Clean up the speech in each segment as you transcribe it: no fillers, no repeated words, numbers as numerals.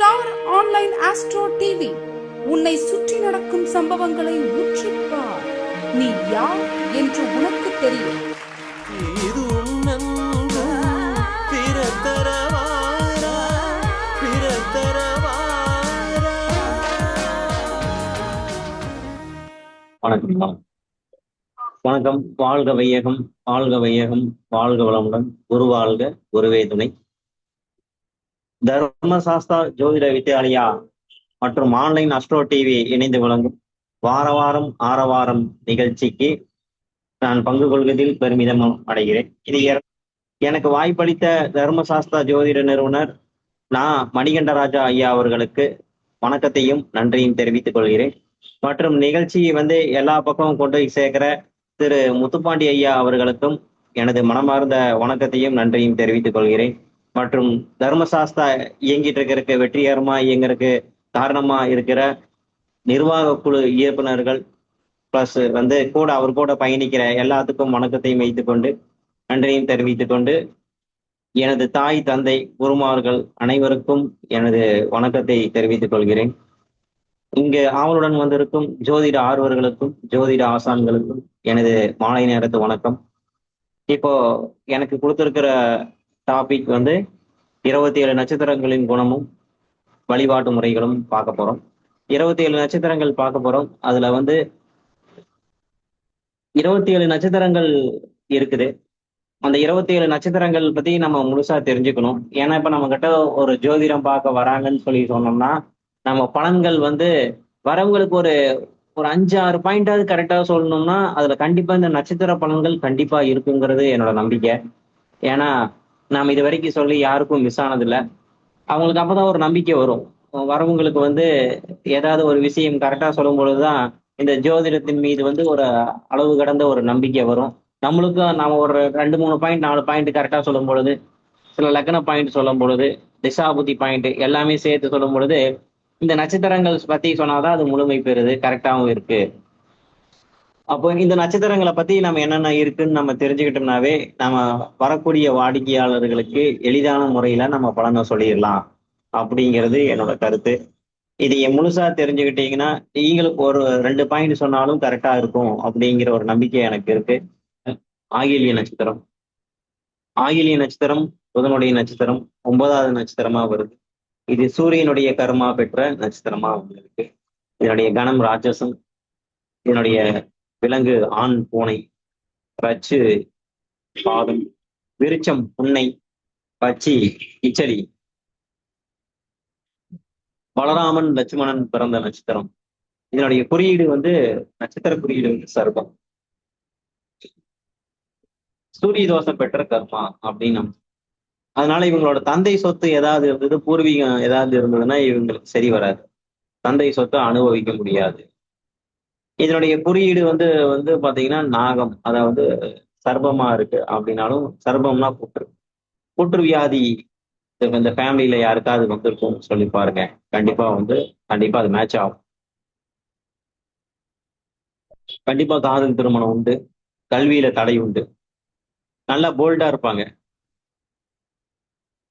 Star online astro TV உன்னை சுற்றி நடக்கும் சம்பவங்களை உற்றுப்பார். நீ யார் என்று உனக்கு தெரியும். வணக்கம். வாழ்க வையகம், வாழ்க வையகம், வாழ்க வளமுடன். குரு வாழ்க, குருவே துணை. தர்மசாஸ்தா ஜோதிட வித்யாலயா மற்றும் ஆன்லைன் அஸ்ட்ரோ டிவி இணைந்து வழங்கும் வாரம் ஆரவாரம் நிகழ்ச்சிக்கு நான் பங்கு கொள்வதில் பெருமிதம் அடைகிறேன். இது எனக்கு வாய்ப்பளித்த தர்மசாஸ்தா ஜோதிட நிறுவனர் மணிகண்டராஜா ஐயா அவர்களுக்கு வணக்கத்தையும் நன்றியும் தெரிவித்துக் கொள்கிறேன். மற்றும் நிகழ்ச்சியை எல்லா பக்கமும் கொண்டு சேர்க்கிற திரு முத்துப்பாண்டி ஐயா அவர்களுக்கும் எனது மனமார்ந்த வணக்கத்தையும் நன்றியும் தெரிவித்துக் கொள்கிறேன். மற்றும் தர்மசாஸ்தா இயங்கிட்டு இருக்கிறதுக்கு, வெற்றிகரமா இயங்குறதுக்கு காரணமா இருக்கிற நிர்வாக குழு இயக்குநர்கள் பிளஸ் அவர் கூட பயணிக்கிற எல்லாத்துக்கும் வணக்கத்தையும் வைத்துக்கொண்டு நன்றியும் தெரிவித்துக் கொண்டு, எனது தாய் தந்தை குருமார்கள் அனைவருக்கும் எனது வணக்கத்தை தெரிவித்துக் கொள்கிறேன். இங்கு ஆவலுடன் வந்திருக்கும் ஜோதிட ஆர்வர்களுக்கும் ஜோதிட ஆசான்களுக்கும் எனது மாலை நேரத்து வணக்கம். இப்போ எனக்கு கொடுத்திருக்கிற டாபிக் 27 நட்சத்திரங்களின் குணமும் வழிபாட்டு முறைகளும் பார்க்க போறோம். 27 நட்சத்திரங்கள் பார்க்க போறோம். அதுல 27 நட்சத்திரங்கள் இருக்குது. அந்த 27 நட்சத்திரங்கள் பத்தி நம்ம முழுசா தெரிஞ்சுக்கணும். ஏன்னா இப்ப நம்ம கிட்ட ஒரு ஜோதிடம் பார்க்க வராங்கன்னு சொல்லி சொன்னோம்னா, நம்ம பலன்கள் வரவங்களுக்கு ஒரு 5-6 பாயிண்டாவது கரெக்டா சொல்லணும்னா அதுல கண்டிப்பா இந்த நட்சத்திர பலன்கள் கண்டிப்பா இருக்குங்கிறது என்னோட நம்பிக்கை. ஏன்னா நாம் இது வரைக்கும் சொல்லி யாருக்கும் மிஸ் ஆனதில்லை. அவங்களுக்கு அப்பதான் ஒரு நம்பிக்கை வரும். வரவங்களுக்கு ஏதாவது ஒரு விஷயம் கரெக்டா சொல்லும் பொழுதுதான் இந்த ஜோதிடத்தின் மீது ஒரு அளவு கடந்த ஒரு நம்பிக்கை வரும். நம்மளுக்கும் நாம ஒரு 2-3 பாயிண்ட் 4 பாயிண்ட் கரெக்டா சொல்லும் பொழுது, சில லக்ன பாயிண்ட் சொல்லும் பொழுது, திசாபுத்தி பாயிண்ட் எல்லாமே சேர்த்து சொல்லும் பொழுது இந்த நட்சத்திரங்கள் பத்தி சொன்னாதான் அது முழுமை பெறுது, கரெக்டாகவும் இருக்கு. அப்போ இந்த நட்சத்திரங்களை பத்தி நம்ம என்னென்ன இருக்குன்னு நம்ம தெரிஞ்சுக்கிட்டோம்னாவே நம்ம வரக்கூடிய வாடிக்கையாளர்களுக்கு எளிதான முறையில நம்ம பலனை சொல்லிடலாம் அப்படிங்கிறது என்னோட கருத்து. இது முழுசா தெரிஞ்சுக்கிட்டீங்கன்னா நீங்களுக்கு ஒரு 2 பாயிண்ட் சொன்னாலும் கரெக்டா இருக்கும் அப்படிங்கிற ஒரு நம்பிக்கை எனக்கு இருக்கு. ஆயில்ய நட்சத்திரம். ஆயில்ய நட்சத்திரம் புதனுடைய நட்சத்திரம், 9வது நட்சத்திரமா வருது. இது சூரியனுடைய கர்மா பெற்ற நட்சத்திரமா இருக்கு. இதனுடைய கணம் ராட்சசம். இதனுடைய விலங்கு ஆண் பூனை, ரச்சு பாதம், விருச்சம் புன்னை, பச்சி இச்சடி. பலராமன் லட்சுமணன் பிறந்த நட்சத்திரம். இதனுடைய குறியீடு நட்சத்திர குறியீடு சர்பம். சூரிய தோஷம் பெற்ற கர்மா அப்படின்னு. அதனால இவங்களோட தந்தை சொத்து ஏதாவது இருந்தது, பூர்வீகம் ஏதாவது இருந்ததுன்னா இவங்களுக்கு சரி வராது. தந்தை சொத்தை அனுபவிக்க முடியாது. இதனுடைய குறியீடு பாத்தீங்கன்னா நாகம், அதாவது சர்ப்பமா இருக்கு அப்படின்னாலும், சர்ப்பம்னா புற்று வியாதி இந்த ஃபேமிலியில யாருக்காவது வந்திருக்கும்னு சொல்லி பாருங்க. கண்டிப்பா அது மேட்ச் ஆகும். கண்டிப்பா காதல் திருமணம் உண்டு, கல்வியில தடை உண்டு, நல்லா போல்டா இருப்பாங்க.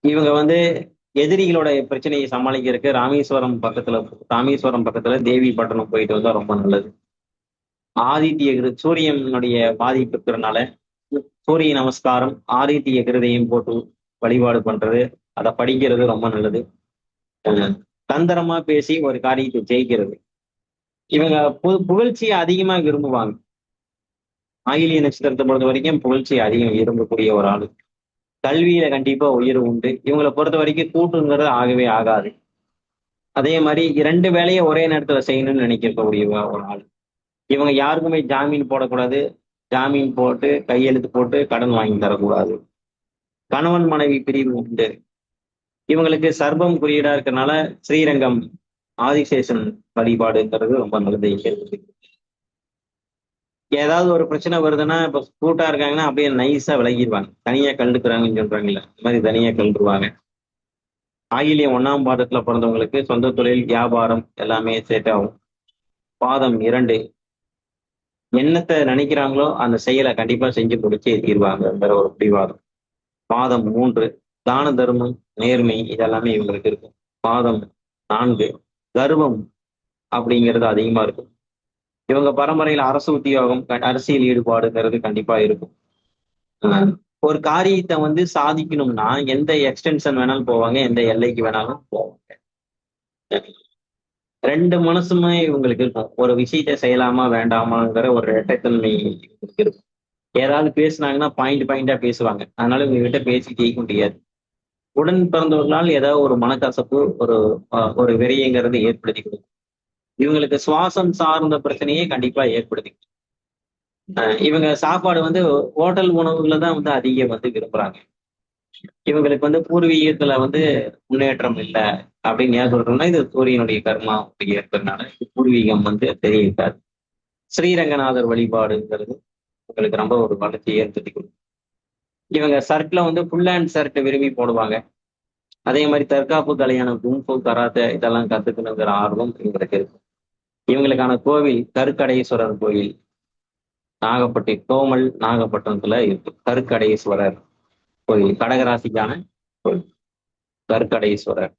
இவங்க எதிரிகளோட பிரச்சனையை சமாளிக்கிறதுக்கு ராமேஸ்வரம் பக்கத்துல தேவி பட்டணம் போயிட்டு வந்தா ரொம்ப நல்லது. ஆதித்ய சூரியனுடைய பாதிப்பு இருக்கிறதுனால சூரிய நமஸ்காரம், ஆதித்ய கிருதையும் போட்டு வழிபாடு பண்றது, அதை படிக்கிறது ரொம்ப நல்லது. தந்திரமா பேசி ஒரு காரியத்தை ஜெயிக்கிறது. இவங்க புகழ்ச்சியை அதிகமா விரும்புவாங்க. ஆயிலிய நட்சத்திரத்தை பொறுத்த வரைக்கும் புகழ்ச்சியை அதிகம் விரும்பக்கூடிய ஒரு ஆளு. கல்வியில கண்டிப்பா உயர்வு உண்டு. இவங்களை பொறுத்த வரைக்கும் கூட்டுங்கிறது ஆகவே ஆகாது. அதே மாதிரி 2 வேலையை ஒரே நேரத்துல செய்யணும்னு நினைக்கக்கூடிய ஒரு ஆள். இவங்க யாருக்குமே ஜாமீன் போடக்கூடாது. ஜாமீன் போட்டு கையெழுத்து போட்டு கடன் வாங்கி தரக்கூடாது. கணவன் மனைவி பிரிவு உண்டு. இவங்களுக்கு சர்பம் குறியீடா இருக்கிறதுனால ஸ்ரீரங்கம் ஆதிசேஷன் வழிபாடுங்கிறது ரொம்ப நல்லது. ஏதாவது ஒரு பிரச்சனை வருதுன்னா, இப்ப கூட்டா இருக்காங்கன்னா அப்படியே நைஸா விலகிடுவாங்க. தனியா கழுதுக்குறாங்கன்னு சொல்றாங்கல்ல, இந்த மாதிரி தனியா கழுதுருவாங்க. ஆயிலியம் 1ஆம் பாதத்துல பிறந்தவங்களுக்கு சொந்த தொழில், வியாபாரம் எல்லாமே செட் ஆகும். பாதம் 2 என்னத்தை நினைக்கிறாங்களோ அந்த செயலை கண்டிப்பா செஞ்சு முடிச்சே தீர்வாங்க ஒரு பிடிவாதம். பாதம் 3 தான தர்மம், நேர்மை இதெல்லாமே இவங்களுக்கு இருக்கும். பாதம் 4, கர்வம் அப்படிங்கிறது அதிகமா இருக்கும். இவங்க பரம்பரையில அரசு உத்தியோகம், அரசியல் ஈடுபாடுங்கிறது கண்டிப்பா இருக்கும். அஹ் ஒரு காரியத்தை வந்து சாதிக்கணும்னா எந்த எக்ஸ்டென்ஷன் வேணாலும் போவாங்க, எந்த எல்லைக்கு வேணாலும் போவாங்க. 2 மனசுமே இவங்களுக்கு இருக்கும். ஒரு விஷயத்தை செய்யலாமா வேண்டாமாங்கிற ஒரு இரட்டைத்தன்மை இவங்களுக்கு இருக்கும். ஏதாவது பேசுனாங்கன்னா பாயிண்டா பேசுவாங்க. அதனால இவங்க கிட்ட பேசி ஜெயிக்க முடியாது. உடன் பிறந்தவர்களால் ஏதாவது ஒரு மனக்கசப்பு, ஒரு வெறியங்கிறது ஏற்படுத்தி கொடுக்கும். இவங்களுக்கு சுவாசம் சார்ந்த பிரச்சனையே கண்டிப்பா ஏற்படுத்தி கொடுக்கும். இவங்க சாப்பாடு வந்து ஹோட்டல் உணவுகளை தான் வந்து அதிகம் வந்து விரும்புறாங்க. இவங்களுக்கு வந்து பூர்வீகத்துல வந்து முன்னேற்றம் இல்லை அப்படின்னு ஏன் சொல்றோம்னா, இது சூரியனுடைய கர்மா அப்படி இருக்கிறதுனால இது பூர்வீகம் வந்து தெரியிருக்காது. ஸ்ரீரங்கநாதர் வழிபாடுங்கிறது உங்களுக்கு ரொம்ப ஒரு வளர்ச்சியை ஏற்படுத்தி கொடுக்கும். இவங்க ஷர்ட்ல வந்து ஃபுல் ஹேண்ட் ஷர்ட் விரும்பி போடுவாங்க. அதே மாதிரி தற்காப்பு கலையான குங்ஃபு, கராத்தே இதெல்லாம் கத்துக்கணுங்கிற ஆர்வம் இவங்களுக்கு இருக்கு. இவங்களுக்கான கோவில் கருக்கடையீஸ்வரர் கோயில் நாகப்பட்டினத்துல இருக்கு. கருக்கடையீஸ்வரர் கோயில் கடகராசிக்கான கோயில் கருக்கடையீஸ்வரர்.